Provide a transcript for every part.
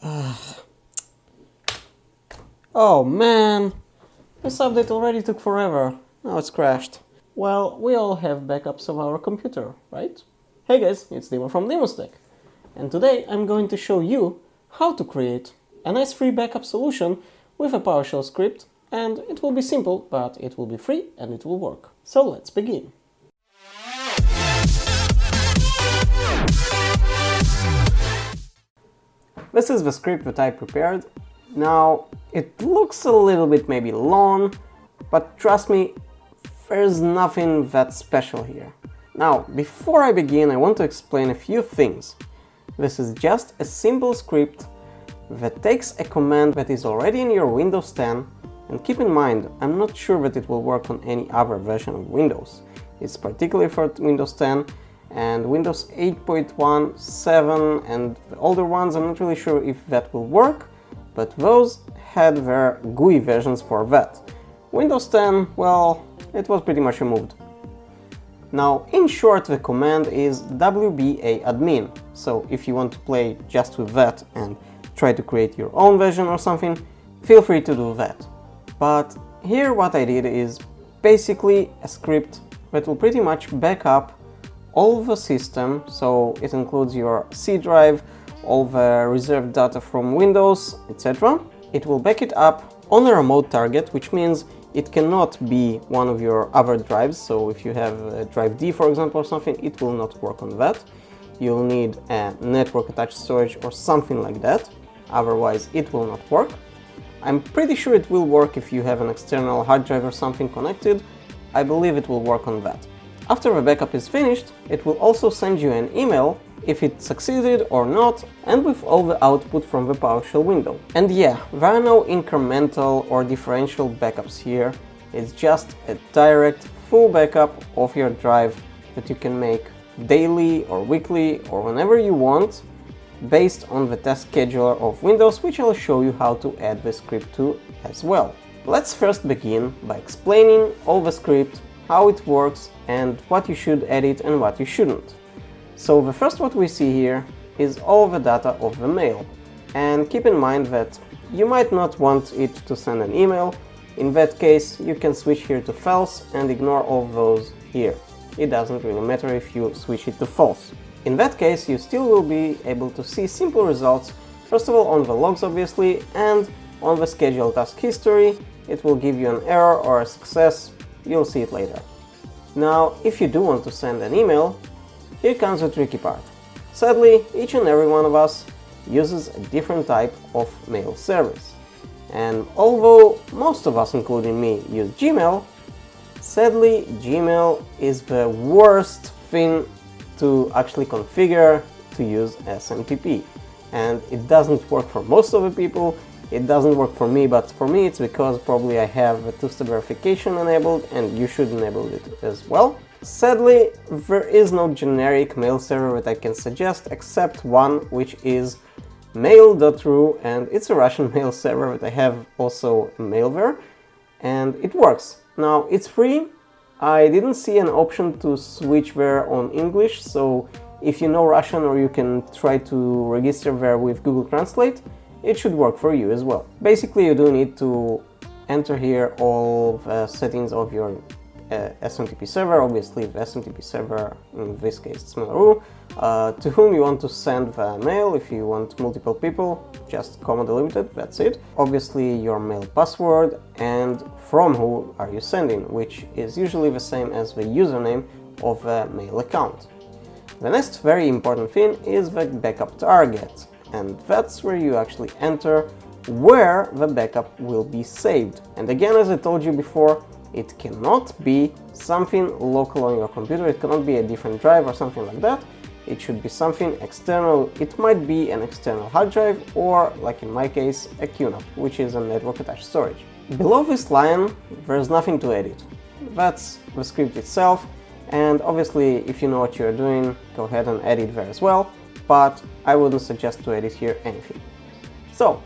Oh man, this update already took forever. Now it's crashed. Well, we all have backups of our computer, right? Hey guys, it's Dimo from DimusTech. And today I'm going to show you how to create a nice free backup solution with a PowerShell script, and it will be simple, but it will be free and it will work. So let's begin. This is the script that I prepared. Now, it looks a little bit maybe long, but trust me, there's nothing that special here. Now, before I begin, I want to explain a few things. This is just a simple script that takes a command that is already in your Windows 10, and keep in mind, I'm not sure that it will work on any other version of Windows. It's particularly for Windows 10, and Windows 8.1, 7 and the older ones, I'm not really sure if that will work, but those had their GUI versions for that. Windows 10, well, it was pretty much removed. Now, in short, the command is wba-admin, so if you want to play just with that and try to create your own version or something, feel free to do that. But here what I did is basically a script that will pretty much back up all the system, so it includes your C drive, all the reserved data from Windows, etc. It will back it up on a remote target, which means it cannot be one of your other drives. So if you have a drive D, for example, or something, it will not work on that. You'll need a network attached storage or something like that, otherwise it will not work. I'm pretty sure it will work if you have an external hard drive or something connected. I believe it will work on that. After the backup is finished, it will also send you an email if it succeeded or not, and with all the output from the PowerShell window. And yeah, there are no incremental or differential backups here. It's just a direct full backup of your drive that you can make daily or weekly or whenever you want, based on the task scheduler of Windows, which I'll show you how to add the script to as well. Let's first begin by explaining all the script, how it works, and what you should edit and what you shouldn't. So the first what we see here is all the data of the mail. And keep in mind that you might not want it to send an email. In that case, you can switch here to false and ignore all those here. It doesn't really matter if you switch it to false. In that case, you still will be able to see simple results, first of all on the logs obviously, and on the scheduled task history. It will give you an error or a success. You'll see it later. Now, if you do want to send an email, here comes the tricky part. Sadly, each and every one of us uses a different type of mail service. And although most of us, including me, use Gmail, sadly Gmail is the worst thing to actually configure to use SMTP. And it doesn't work for most of the people. It doesn't work for me, but for me it's because probably I have a two-step verification enabled, and you should enable it as well. Sadly, there is no generic mail server that I can suggest except one, which is mail.ru, and it's a Russian mail server that I have also a mail there, and it works. Now, it's free. I didn't see an option to switch there on English, so if you know Russian or you can try to register there with Google Translate, it should work for you as well. Basically, you do need to enter here all the settings of your SMTP server, obviously the SMTP server, in this case it's Mail.ru, to whom you want to send the mail. If you want multiple people, just comma delimited, that's it. Obviously your mail password and from who are you sending, which is usually the same as the username of the mail account. The next very important thing is the backup target, and that's where you actually enter where the backup will be saved. And again, as I told you before, it cannot be something local on your computer, it cannot be a different drive or something like that. It should be something external. It might be an external hard drive or, like in my case, a QNAP, which is a network attached storage. Below this line, there's nothing to edit. That's the script itself, and obviously if you know what you're doing, go ahead and edit there as well, but I wouldn't suggest to edit here anything. So,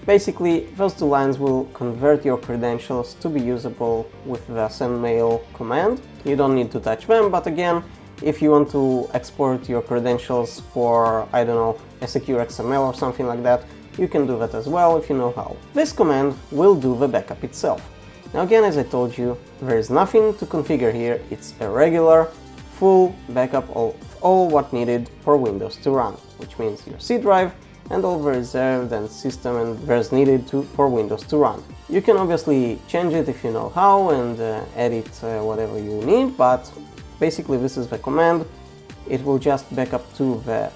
basically, those two lines will convert your credentials to be usable with the send mail command. You don't need to touch them, but again, if you want to export your credentials for, I don't know, a secure XML or something like that, you can do that as well if you know how. This command will do the backup itself. Now again, as I told you, there is nothing to configure here, it's a regular, full backup of all what needed for Windows to run, which means your C drive and all the reserved and system and there's needed for Windows to run. You can obviously change it if you know how and edit whatever you need, but basically this is the command. It will just back up to the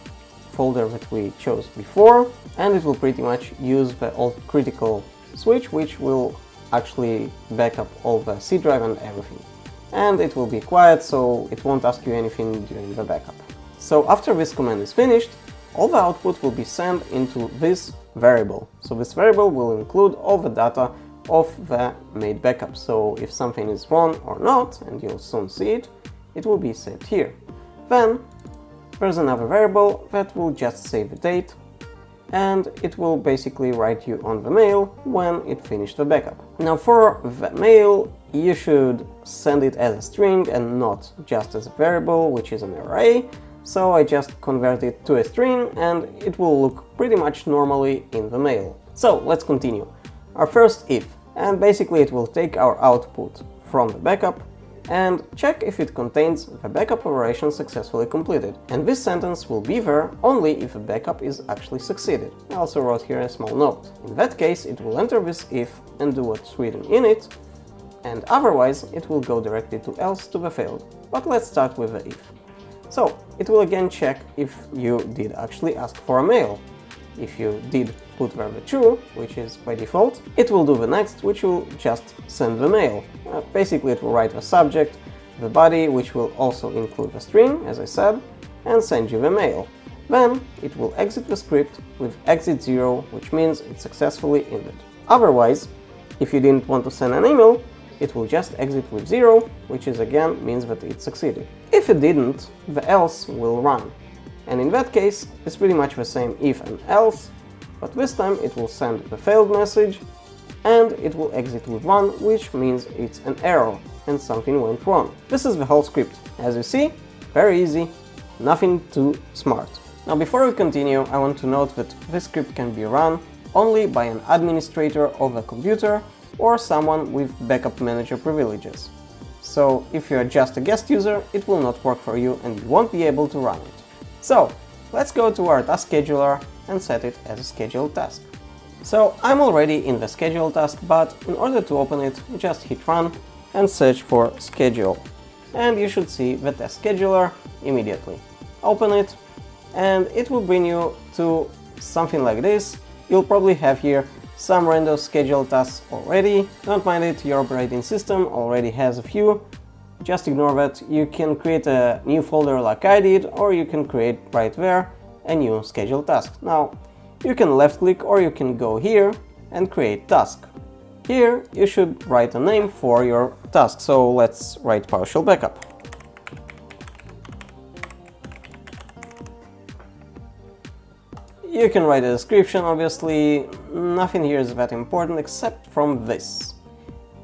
folder that we chose before, and it will pretty much use the old critical switch, which will actually back up all the C drive and everything. And it will be quiet, so it won't ask you anything during the backup. So after this command is finished, all the output will be sent into this variable. So this variable will include all the data of the made backup. So if something is wrong or not, and you'll soon see it, it will be saved here. Then there's another variable that will just save the date, and it will basically write you on the mail when it finished the backup. Now for the mail, you should send it as a string and not just as a variable, which is an array. So I just convert it to a string and it will look pretty much normally in the mail. So let's continue. Our first if, and basically it will take our output from the backup and check if it contains the backup operation successfully completed. And this sentence will be there only if the backup is actually succeeded. I also wrote here a small note. In that case, it will enter this if and do what's written in it, and otherwise it will go directly to else to the failed. But let's start with the if. So it will again check if you did actually ask for a mail. If you did put there the true, which is by default, it will do the next, which will just send the mail. Basically it will write the subject, the body, which will also include the string, as I said, and send you the mail. Then it will exit the script with exit 0, which means it successfully ended. Otherwise, if you didn't want to send an email, it will just exit with 0, which is again means that it succeeded. If it didn't, the else will run. And in that case, it's pretty much the same if and else, but this time it will send the failed message and it will exit with 1, which means it's an error and something went wrong. This is the whole script. As you see, very easy, nothing too smart. Now before we continue, I want to note that this script can be run only by an administrator of a computer or someone with backup manager privileges. So if you are just a guest user, it will not work for you and you won't be able to run it. So let's go to our task scheduler and set it as a scheduled task. So I'm already in the scheduled task, but in order to open it, just hit run and search for schedule. And you should see the task scheduler immediately. Open it and it will bring you to something like this. You'll probably have here some random scheduled tasks already. Don't mind it, your operating system already has a few. Just ignore that. You can create a new folder like I did, or you can create right there a new scheduled task. Now, you can left click or you can go here and create task. Here you should write a name for your task. So let's write PowerShell backup. You can write a description, obviously, nothing here is that important except from this.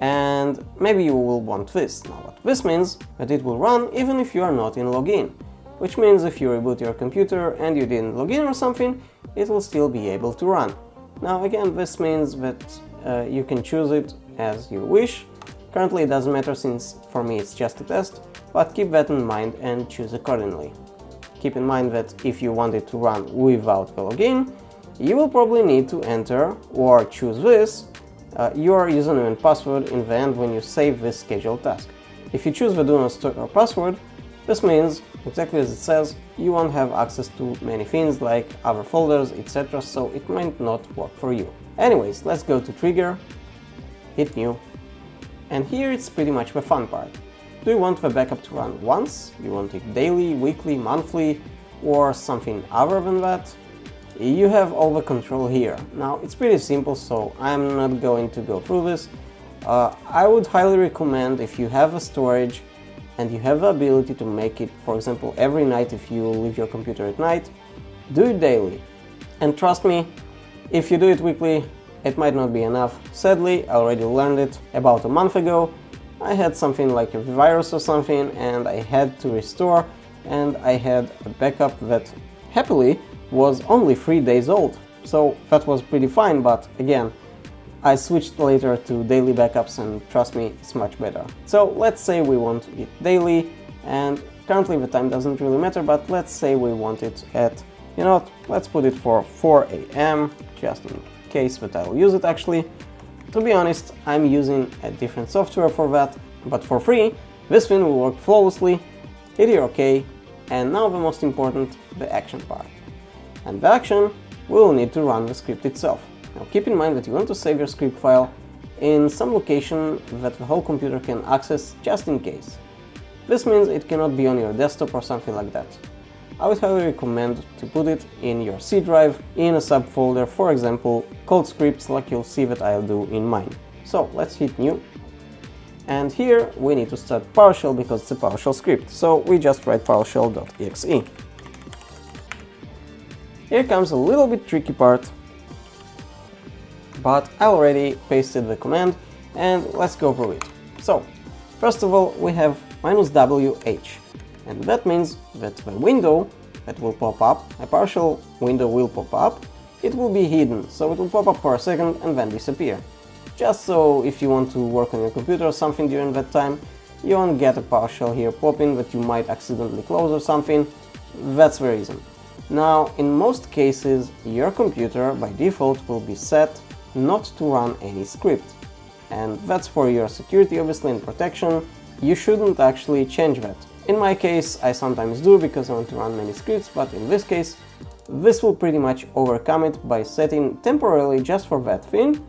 And maybe you will want this. Now what this means, that it will run even if you are not in login. Which means if you reboot your computer and you didn't log in or something, it will still be able to run. Now again, this means that you can choose it as you wish. Currently it doesn't matter since for me it's just a test, but keep that in mind and choose accordingly. Keep in mind that if you want it to run without the login, you will probably need to enter or choose this, your username and password in the end when you save this scheduled task. If you choose the do not store password, this means, exactly as it says, you won't have access to many things like other folders, etc., so it might not work for you. Anyways, let's go to trigger, hit new, and here it's pretty much the fun part. Do you want the backup to run once? Do you want it daily, weekly, monthly, or something other than that? You have all the control here. Now, it's pretty simple, so I'm not going to go through this. I would highly recommend, if you have a storage and you have the ability to make it, for example, every night if you leave your computer at night, do it daily. And trust me, if you do it weekly, it might not be enough. Sadly, I already learned it about a month ago. I had something like a virus or something and I had to restore and I had a backup that happily was only 3 days old. So that was pretty fine, but again, I switched later to daily backups and trust me, it's much better. So let's say we want it daily, and currently the time doesn't really matter, but let's say we want it at, you know what, let's put it for 4 AM, just in case that I'll use it actually. To be honest, I'm using a different software for that, but for free, this thing will work flawlessly. Hit your OK, and now the most important, the action part. And the action, we will need to run the script itself. Now keep in mind that you want to save your script file in some location that the whole computer can access just in case. This means it cannot be on your desktop or something like that. I would highly recommend to put it in your C drive in a subfolder, for example, called scripts, like you'll see that I'll do in mine. So let's hit new. And here we need to start PowerShell because it's a PowerShell script. So we just write PowerShell.exe. Here comes a little bit tricky part, but I already pasted the command and let's go through it. So first of all, we have -wh, and that means that the window that will pop up, a PowerShell window will pop up, it will be hidden, so it will pop up for a second and then disappear. Just so if you want to work on your computer or something during that time, you won't get a PowerShell here popping that you might accidentally close or something. That's the reason. Now, in most cases, your computer by default will be set not to run any script. And that's for your security, obviously, and protection. You shouldn't actually change that. In my case, I sometimes do because I want to run many scripts, but in this case, this will pretty much overcome it by setting temporarily, just for that thing,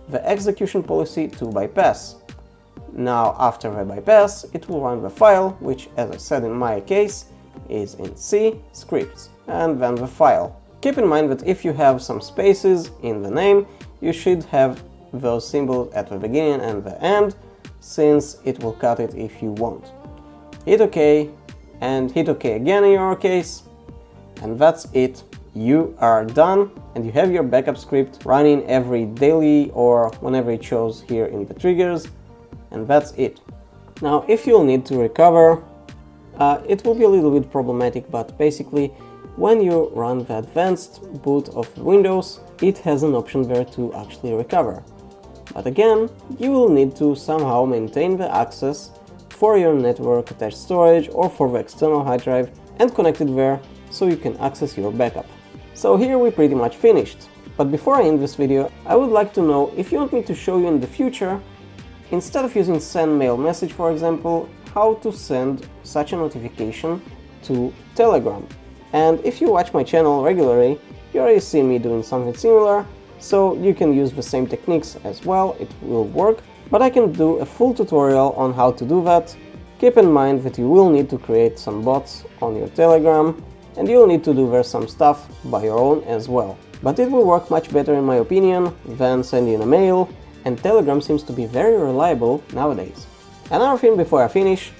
the execution policy to bypass. Now, after the bypass, it will run the file, which, as I said in my case, is in C, scripts, and then the file. Keep in mind that if you have some spaces in the name, you should have those symbols at the beginning and the end, since it will cut it if you want. Hit OK, and hit OK again in your case, and that's it. You are done, and you have your backup script running every daily or whenever it shows here in the triggers, and that's it. Now, if you'll need to recover, it will be a little bit problematic, but basically, when you run the advanced boot of Windows, it has an option there to actually recover. But again, you will need to somehow maintain the access for your network attached storage or for the external hard drive and connect it there so you can access your backup. So here we pretty much finished. But before I end this video, I would like to know if you want me to show you in the future, instead of using send mail message for example, how to send such a notification to Telegram. And if you watch my channel regularly, you already see me doing something similar, so you can use the same techniques as well, it will work. But I can do a full tutorial on how to do that. Keep in mind that you will need to create some bots on your Telegram, and you'll need to do there some stuff by your own as well. But it will work much better in my opinion than sending a mail, and Telegram seems to be very reliable nowadays. Another thing before I finish,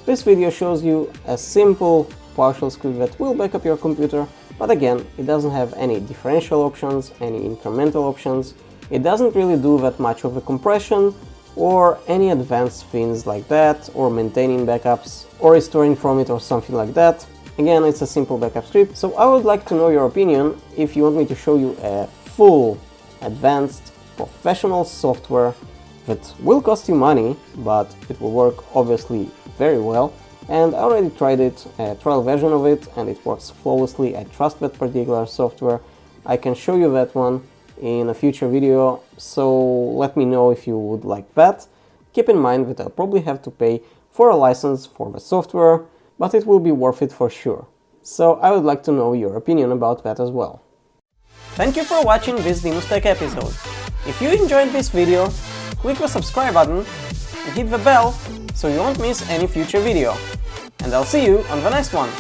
this video shows you a simple PowerShell script that will back up your computer, but again, it doesn't have any differential options, any incremental options, it doesn't really do that much of a compression, or any advanced things like that, or maintaining backups, or restoring from it or something like that. Again, it's a simple backup script, so I would like to know your opinion if you want me to show you a full, advanced, professional software that will cost you money, but it will work obviously very well. And I already tried it, a trial version of it, and it works flawlessly. I trust that particular software. I can show you that one in a future video, so let me know if you would like that. Keep in mind that I'll probably have to pay for a license for the software, but it will be worth it for sure. So I would like to know your opinion about that as well. Thank you for watching this DimusTech episode. If you enjoyed this video, click the subscribe button and hit the bell so you won't miss any future video. And I'll see you on the next one.